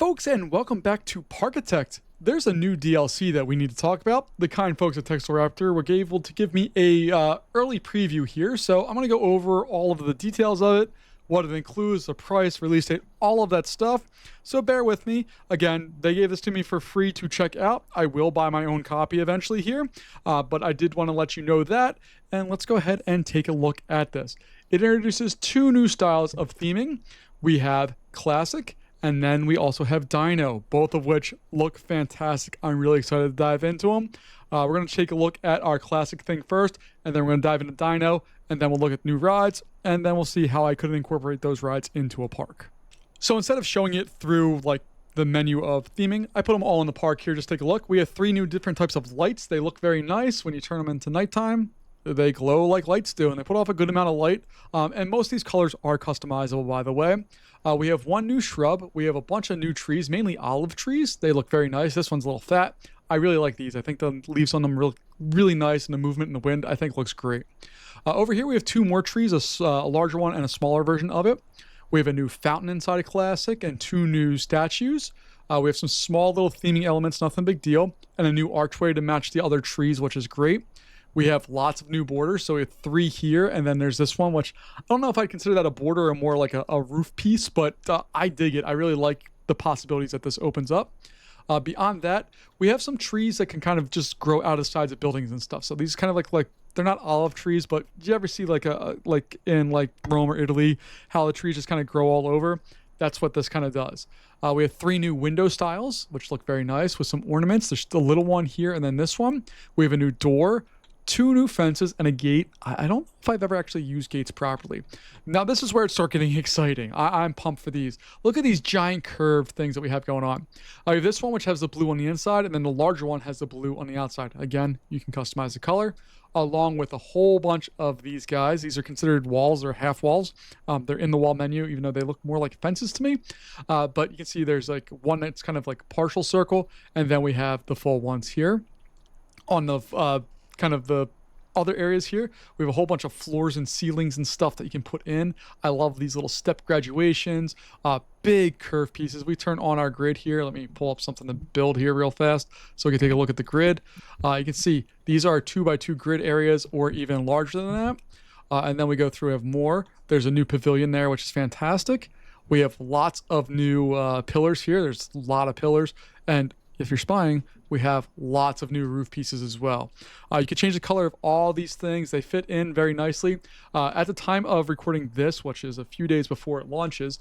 folks, and welcome back to Parkitect. There's a new DLC that we need to talk about. The kind folks at Texelraptor were able to give me a early preview here, so I'm going to go over all of the details of it, what it includes, the price, release date, all of that stuff. So bear with me. Again, they gave this to me for free to check out. I will buy my own copy eventually here, but I did want to let you know that. And let's go ahead and take a look at this. It introduces two new styles of theming. We have Classic, and then we also have Dino, both of which look fantastic. I'm really excited to dive into them. We're going to take a look at our Classic thing first, and then we're going to dive into Dino, and then we'll look at new rides, and then we'll see how I could incorporate those rides into a park. So instead of showing it through like the menu of theming, I put them all in the park here. Just take a look. We have three new different types of lights. They look very nice when you turn them into nighttime. They glow like lights do, and they put off a good amount of light. And most of these colors are customizable, by the way. We have one new shrub. We have a bunch of new trees, mainly olive trees. They look very nice. This one's a little fat. I really like these. I think the leaves on them are really nice, and the movement in the wind, I think, looks great. Over here, we have two more trees, a larger one and a smaller version of it. We have a new fountain inside a Classic and two new statues. We have some small little theming elements, nothing big deal, and a new archway to match the other trees, which is great. We have lots of new borders, so we have three here, and then there's this one, which I don't know if I'd consider that a border or more like a roof piece, but I dig it. I really like the possibilities that this opens up. Beyond that, we have some trees that can kind of just grow out of sides of buildings and stuff. So these kind of like they're not olive trees, but do you ever see like in like Rome or Italy, how the trees just kind of grow all over? That's what this kind of does. We have three new window styles, which look very nice with some ornaments. There's the little one here, and then this one. We have a new door, two new fences, and a gate. I don't know if I've ever actually used gates properly. Now, this is where it starts getting exciting. I'm pumped for these. Look at these giant curved things that we have going on. We have this one, which has the blue on the inside, and then the larger one has the blue on the outside. Again, you can customize the color, along with a whole bunch of these guys. These are considered walls or half walls. They're in the wall menu, even though they look more like fences to me. But you can see there's like one that's kind of like partial circle, and then we have the full ones here. On the kind of the other areas here, we have a whole bunch of floors and ceilings and stuff that you can put in. I love these little step graduations, big curve pieces. We turn on our grid here. Let me pull up something to build here real fast so we can take a look at the grid. You can see these are 2x2 grid areas or even larger than that. And then we go through, we have more. There's a new pavilion there, which is fantastic. We have lots of new pillars here. There's a lot of pillars. And if you're spying, we have lots of new roof pieces as well. You can change the color of all these things. They fit in very nicely. At the time of recording this, which is a few days before it launches,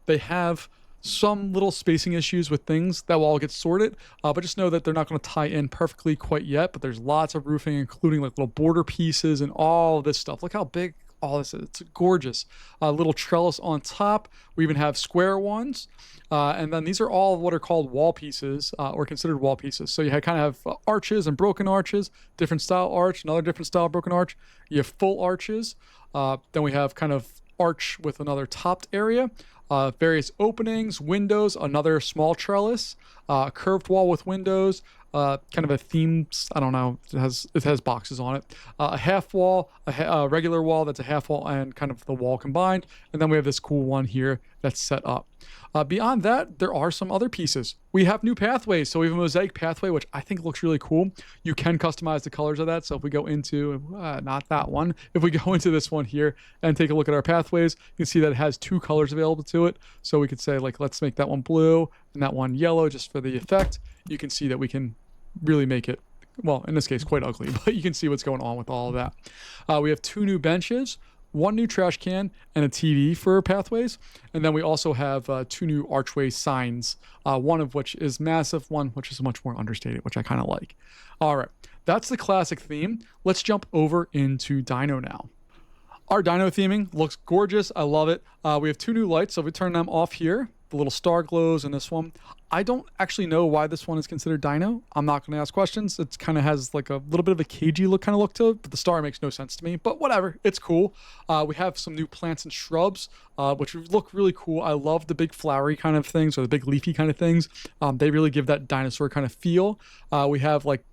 they have some little spacing issues with things that will all get sorted, but just know that they're not going to tie in perfectly quite yet, but there's lots of roofing, including like little border pieces and all this stuff. Look how big all this is. It's gorgeous. Little trellis on top. We even have square ones. And then these are all what are called wall pieces, or considered wall pieces. So you kind of have arches and broken arches, different style arch, another different style broken arch. You have full arches. Then we have kind of arch with another topped area. Various openings, windows, another small trellis, curved wall with windows, kind of a theme, I don't know, it has boxes on it, a half wall, a regular wall that's a half wall and kind of the wall combined, and then we have this cool one here that's set up. Beyond that, there are some other pieces. We have new pathways. So we have a mosaic pathway, which I think looks really cool. You can customize the colors of that. So if we go into, not that one, if we go into this one here and take a look at our pathways, you can see that it has two colors available to it. So we could say, like, let's make that one blue and that one yellow just for the effect. You can see that we can really make it, well, in this case, quite ugly, but you can see what's going on with all of that. We have two new benches, one new trash can, and a TV for pathways. And then we also have two new archway signs, one of which is massive, one which is much more understated, which I kind of like. All right, that's the Classic theme. Let's jump over into Dino now. Our Dino theming looks gorgeous. I love it. We have two new lights, so if we turn them off here, the little star glows in this one. I don't actually know why this one is considered Dino. I'm not going to ask questions. It kind of has like a little bit of a cagey look to it, but the star makes no sense to me. But whatever, it's cool. We have some new plants and shrubs, which look really cool. I love the big flowery kind of things or the big leafy kind of things. They really give that dinosaur kind of feel. We have like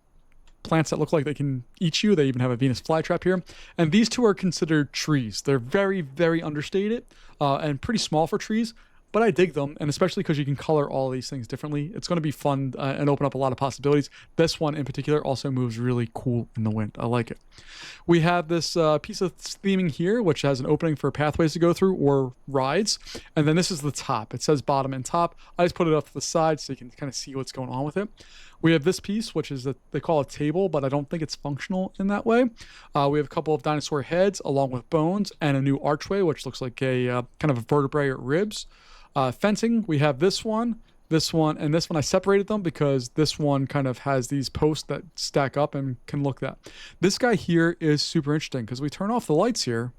plants that look like they can eat you. They even have a Venus flytrap here. And these two are considered trees. They're very, very understated and pretty small for trees. but I dig them, and especially because you can color all of these things differently. It's going to be fun and open up a lot of possibilities. This one in particular also moves really cool in the wind. I like it. We have this piece of theming here, which has an opening for pathways to go through or rides. And then this is the top. It says bottom and top. I just put it up to the side so you can kind of see what's going on with it. We have this piece, which is they call a table, but I don't think it's functional in that way. We have a couple of dinosaur heads along with bones and a new archway, which looks like a kind of a vertebrae or ribs. Fencing, we have this one, and this one. I separated them because this one kind of has these posts that stack up and can look that. This guy here is super interesting because we turn off the lights here.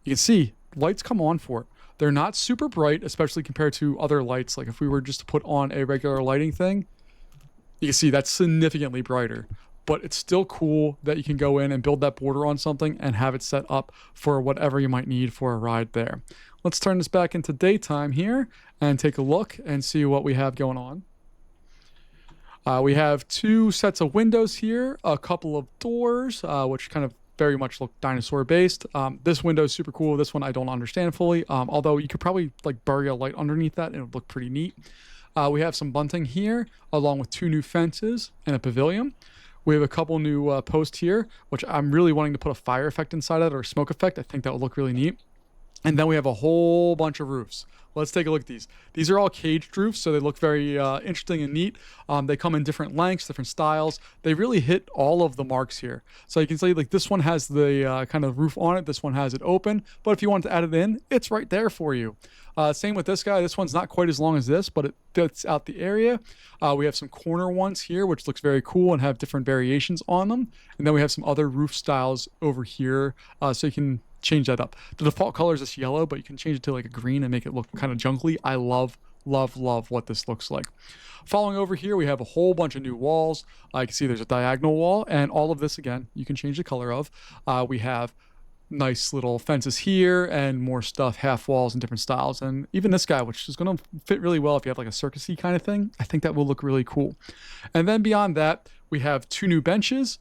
You can see lights come on for it. They're not super bright, especially compared to other lights. Like if we were just to put on a regular lighting thing, you can see that's significantly brighter, but it's still cool that you can go in and build that border on something and have it set up for whatever you might need for a ride there. Let's turn this back into daytime here and take a look and see what we have going on. We have 2 sets of windows here, a couple of doors, which kind of very much look dinosaur based. This window is super cool. This one I don't understand fully, although you could probably like bury a light underneath that and it would look pretty neat. We have some bunting here, along with 2 new fences and a pavilion. We have a couple new posts here, which I'm really wanting to put a fire effect inside of it or a smoke effect. I think that would look really neat. And then we have a whole bunch of roofs. Let's take a look at these. These are all caged roofs, so they look very interesting and neat. They come in different lengths, different styles. They really hit all of the marks here. So you can see like this one has the kind of roof on it. This one has it open. But if you want to add it in, it's right there for you. Same with this guy. This one's not quite as long as this, but it fits out the area. We have some corner ones here, which looks very cool and have different variations on them. And then we have some other roof styles over here, so you can change that up. The default color is this yellow, but you can change it to like a green and make it look kind of jungly. I love what this looks like. Following over here, we have a whole bunch of new walls. You can see there's a diagonal wall, and all of this, again, you can change the color of. We have nice little fences here and more stuff, half walls and different styles. And even this guy, which is going to fit really well if you have like a circusy kind of thing. I think that will look really cool. And then beyond that, we have 2 new benches,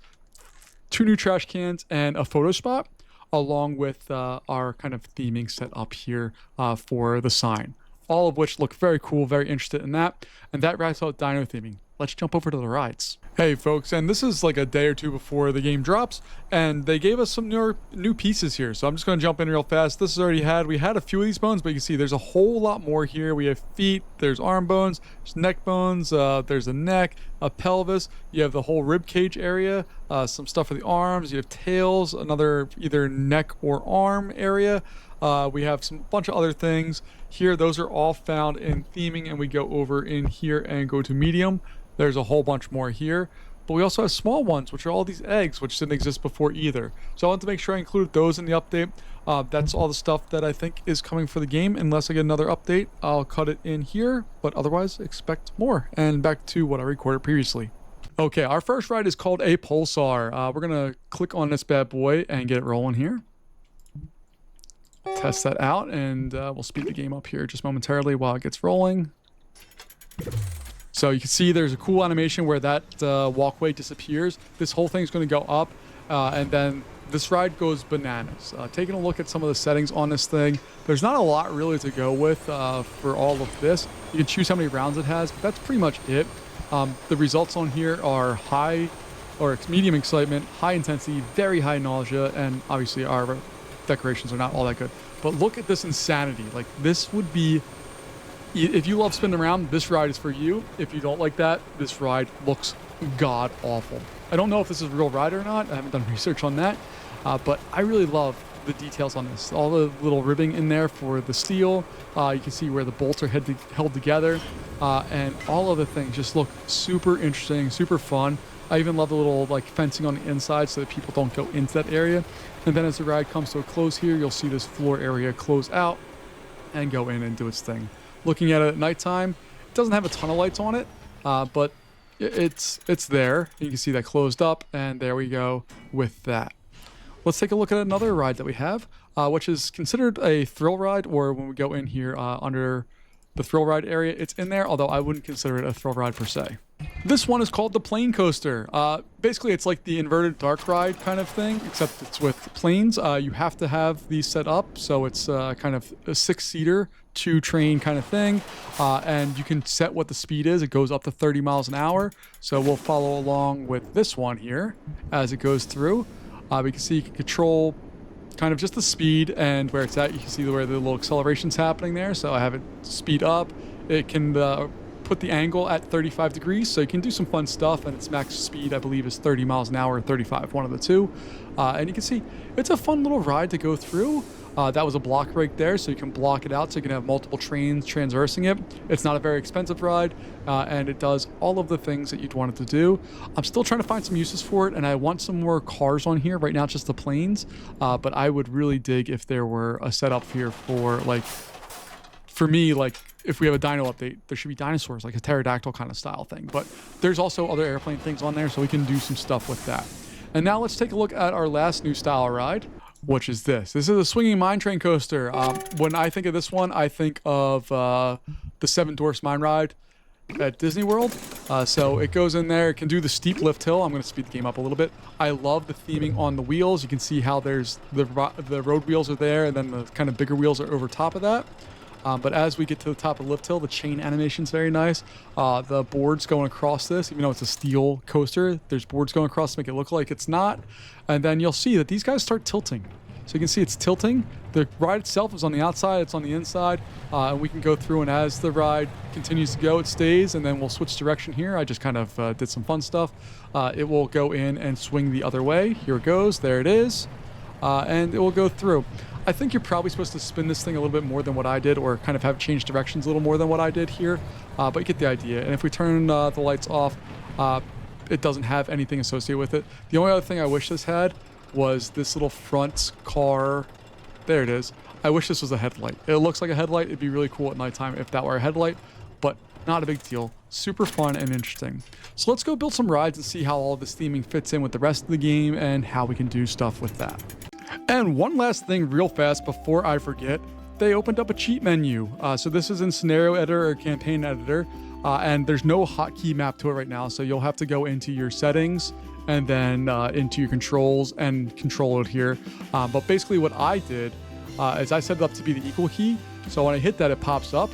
2 new trash cans, and a photo spot, along with our kind of theming set up here for the sign. All of which look very cool, very interested in that. And that wraps out Dino theming. Let's jump over to the rides. Hey folks, and this is like a day or 2 before the game drops, and they gave us some new pieces here. So I'm just gonna jump in real fast. This is we had a few of these bones, but you can see there's a whole lot more here. We have feet, there's arm bones, there's neck bones, there's a neck, a pelvis, you have the whole rib cage area, some stuff for the arms, you have tails, another either neck or arm area. We have some bunch of other things here. Those are all found in theming, and we go over in here and go to medium. There's a whole bunch more here, but we also have small ones, which are all these eggs, which didn't exist before either. So I want to make sure I included those in the update. That's all the stuff that I think is coming for the game. Unless I get another update, I'll cut it in here, but otherwise expect more. And back to what I recorded previously. Okay, our first ride is called a Pulsar. We're gonna click on this bad boy and get it rolling here. Test that out, and we'll speed the game up here just momentarily while it gets rolling. So you can see there's a cool animation where that walkway disappears. This whole thing's going to go up, and then this ride goes bananas. Taking a look at some of the settings on this thing, there's not a lot really to go with for all of this. You can choose how many rounds it has, but that's pretty much it. The results on here are high, or medium excitement, high intensity, very high nausea, and obviously our decorations are not all that good. But look at this insanity. Like, this would be... If you love spinning around, this ride is for you. If you don't like that, this ride looks god awful. I don't know if this is a real ride or not. I haven't done research on that, but I really love the details on this. All the little ribbing in there for the steel. You can see where the bolts are held together, and all of the things just look super interesting, super fun. I even love the little like fencing on the inside so that people don't go into that area. And then as the ride comes to a close here, you'll see this floor area close out and go in and do its thing. Looking at it at nighttime, it doesn't have a ton of lights on it, but it's there. You can see that closed up, and there we go with that. Let's take a look at another ride that we have, which is considered a thrill ride, or when we go in here under the thrill ride area, it's in there, although I wouldn't consider it a thrill ride per se. This one is called the plane coaster. Basically, it's like the inverted dark ride kind of thing, except it's with planes. You have to have these set up, so it's kind of a 6-seater, 2-train kind of thing. And you can set what the speed is. It goes up to 30 miles an hour. So we'll follow along with this one here as it goes through. We can see you can control kind of just the speed and where it's at. You can see where the little acceleration's happening there. So I have it speed up. It can put the angle at 35 degrees, so you can do some fun stuff, and its max speed, I believe, is 30 miles an hour or 35, one of the two. And you can see it's a fun little ride to go through. That was a block right there, so you can block it out so you can have multiple trains transversing it. It's not a very expensive ride, and it does all of the things that you'd want it to do. I'm still trying to find some uses for it, and I want some more cars on here. Right now it's just the planes, but I would really dig if there were a setup here for, like, for me, like, if we have a dino update, there should be dinosaurs, like a pterodactyl kind of style thing. But there's also other airplane things on there, so we can do some stuff with that. And now let's take a look at our last new style ride, which is this. This is a swinging mine train coaster. When I think of this one, I think of the Seven Dwarfs Mine Ride at Disney World. So it goes in there, it can do the steep lift hill. I'm going to speed the game up a little bit. I love the theming on the wheels. You can see how there's the road wheels are there, and then the kind of bigger wheels are over top of that. But as we get to the top of the lift hill, the chain animation is very nice. The boards going across this, even though it's a steel coaster, there's boards going across to make it look like it's not. And then you'll see that these guys start tilting. So you can see it's tilting. The ride itself is on the outside, it's on the inside. And we can go through, and as the ride continues to go, it stays, and then we'll switch direction here. I just kind of did some fun stuff. It will go in and swing the other way. Here it goes. There it is. And it will go through. I think you're probably supposed to spin this thing a little bit more than what I did, or kind of have changed directions a little more than what I did here, but you get the idea. And if we turn the lights off, it doesn't have anything associated with it. The only other thing I wish this had was this little front car. There it is. I wish this was a headlight. It looks like a headlight. It'd be really cool at nighttime if that were a headlight, but not a big deal. Super fun and interesting. So let's go build some rides and see how all this theming fits in with the rest of the game and how we can do stuff with that. And one last thing real fast before I forget, they opened up a cheat menu. So this is in scenario editor or campaign editor, and there's no hotkey map to it right now. So you'll have to go into your settings and then into your controls and control it here. But basically what I did is I set it up to be the equal key. So when I hit that, it pops up.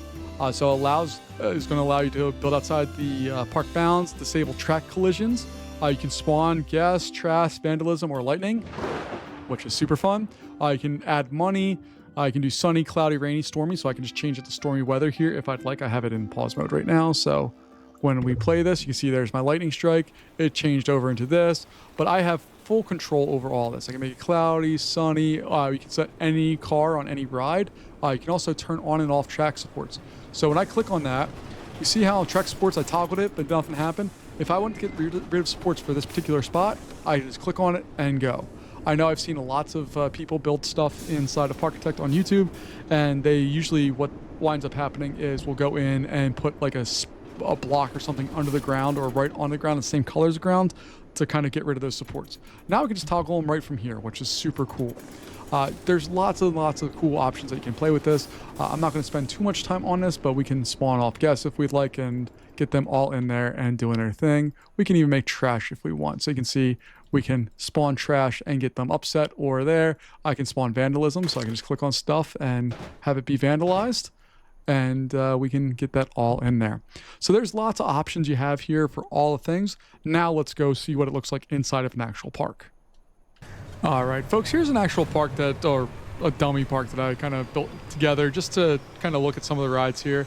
So it is going to allow you to build outside the park bounds, disable track collisions. You can spawn gas, trash, vandalism, or lightning, which is super fun. You can add money. You can do sunny, cloudy, rainy, stormy. So I can just change it to stormy weather here if I'd like. I have it in pause mode right now. So when we play this, you can see there's my lightning strike. It changed over into this, but I have full control over all this. I can make it cloudy, sunny. You can set any car on any ride. You can also turn on and off track supports. So when I click on that, you see how on track supports I toggled it, but nothing happened. If I want to get rid of supports for this particular spot, I just click on it and go. I know I've seen lots of people build stuff inside of Parkitect on YouTube, and they usually, what winds up happening is we'll go in and put like a block or something under the ground or right on the ground, the same color as the ground, to kind of get rid of those supports. Now we can just toggle them right from here, which is super cool. There's lots of cool options that you can play with this. I'm not going to spend too much time on this, but we can spawn off guests if we'd like and get them all in there and doing their thing. We can even make trash if we want. So you can see we can spawn trash and get them upset or there. I can spawn vandalism, so I can just click on stuff and have it be vandalized. And we can get that all in there. So there's lots of options you have here for all the things. Now let's go see what it looks like inside of an actual park. All right, folks, here's an actual park or a dummy park that I kind of built together just to kind of look at some of the rides here.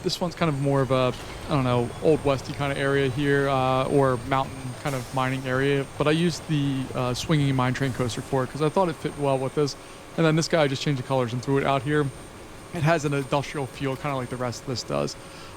This one's kind of more of a, I don't know, Old Westy kind of area here, or mountain kind of mining area. But I used the swinging mine train coaster for it because I thought it fit well with this. And then this guy just changed the colors and threw it out here. It has an industrial feel, kind of like the rest of this does.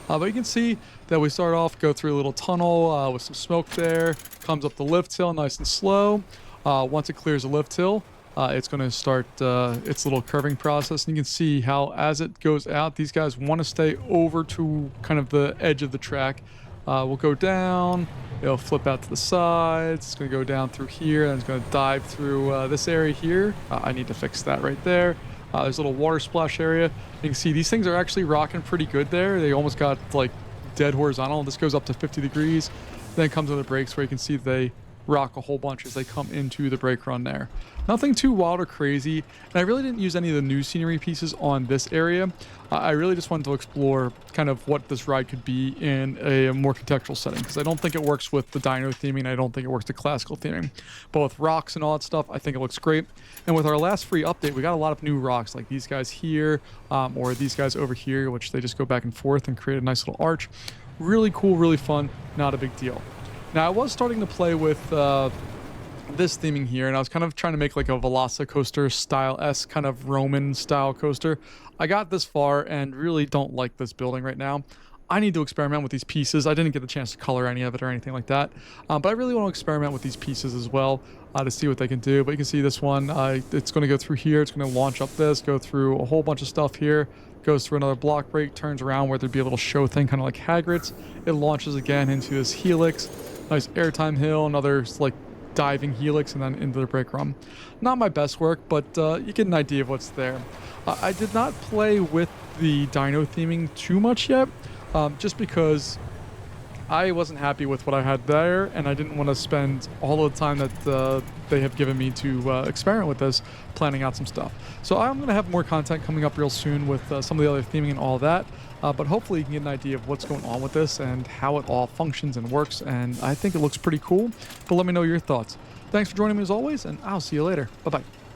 But you can see that we start off, go through a little tunnel with some smoke there, comes up the lift hill nice and slow. Once it clears the lift hill, it's going to start its little curving process. And you can see how as it goes out, these guys want to stay over to kind of the edge of the track. We'll go down, it'll flip out to the sides, it's going to go down through here, and it's going to dive through this area here. I need to fix that right there. There's a little water splash area. You can see these things are actually rocking pretty good there. They almost got like dead horizontal. This goes up to 50 degrees. Then it comes to the brakes where you can see they rock a whole bunch as they come into the brake run there. Nothing too wild or crazy, and I really didn't use any of the new scenery pieces on this area. I really just wanted to explore kind of what this ride could be in a more contextual setting, because I don't think it works with the Dino theming. I don't think it works with classical theming. But with rocks and all that stuff, I think it looks great. And with our last free update, we got a lot of new rocks, like these guys here, or these guys over here, which they just go back and forth and create a nice little arch. Really cool, really fun, not a big deal. Now, I was starting to play with this theming here, and I was kind of trying to make like a Velocicoaster style-esque kind of Roman style coaster. I got this far and really don't like this building right now. I need to experiment with these pieces. I didn't get the chance to color any of it or anything like that, but I really want to experiment with these pieces as well to see what they can do. But you can see this one, it's going to go through here. It's going to launch up this, go through a whole bunch of stuff here, goes through another block break, turns around where there'd be a little show thing, kind of like Hagrid's. It launches again into this helix. Nice airtime hill, another like diving helix, and then into the brake run. Not my best work, but you get an idea of what's there. I did not play with the Dino theming too much yet, just because I wasn't happy with what I had there, and I didn't want to spend all of the time that they have given me to experiment with this, planning out some stuff. So I'm going to have more content coming up real soon with some of the other theming and all that, but hopefully you can get an idea of what's going on with this and how it all functions and works, and I think it looks pretty cool, but let me know your thoughts. Thanks for joining me as always, and I'll see you later. Bye-bye.